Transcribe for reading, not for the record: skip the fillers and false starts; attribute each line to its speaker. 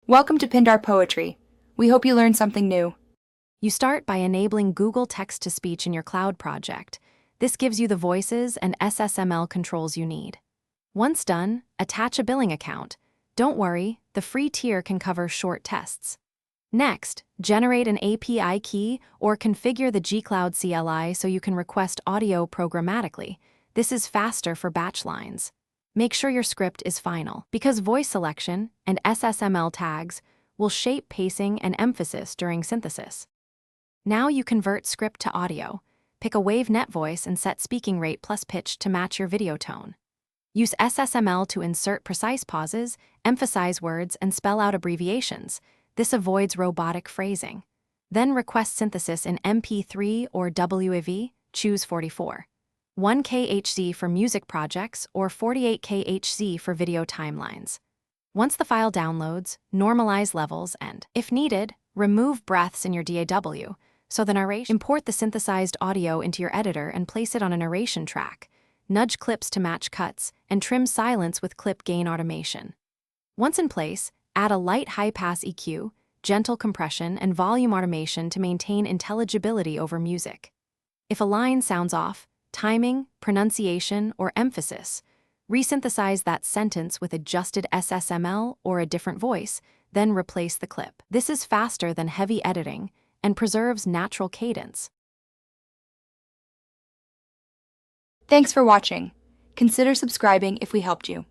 Speaker 1: Welcome to Pindar Poetry. We hope you learned something new.
Speaker 2: You start by enabling Google Text-to-Speech in your cloud project. This gives you the voices and SSML controls you need. Once done, attach a billing account. Don't worry, the free tier can cover short tests. Next, generate an API key or configure the G-Cloud CLI so you can request audio programmatically. This is faster for batch lines. Make sure your script is final, because voice selection and SSML tags will shape pacing and emphasis during synthesis. Now you convert script to audio. Pick a WaveNet voice and set speaking rate plus pitch to match your video tone. Use SSML to insert precise pauses, emphasize words, and spell out abbreviations. This avoids robotic phrasing. Then request synthesis in MP3 or WAV, choose 44. 1K HZ for music projects or 48K HZ for video timelines. Once the file downloads, normalize levels and, if needed, remove breaths in your DAW, so the narration. Import the synthesized audio into your editor and place it on a narration track. Nudge clips to match cuts, and trim silence with clip gain automation. Once in place, add a light high-pass EQ, gentle compression, and volume automation to maintain intelligibility over music. If a line sounds off, timing, pronunciation, or emphasis, resynthesize that sentence with adjusted SSML or a different voice, then replace the clip. This is faster than heavy editing and preserves natural cadence.
Speaker 1: Thanks for watching. Consider subscribing if we helped you.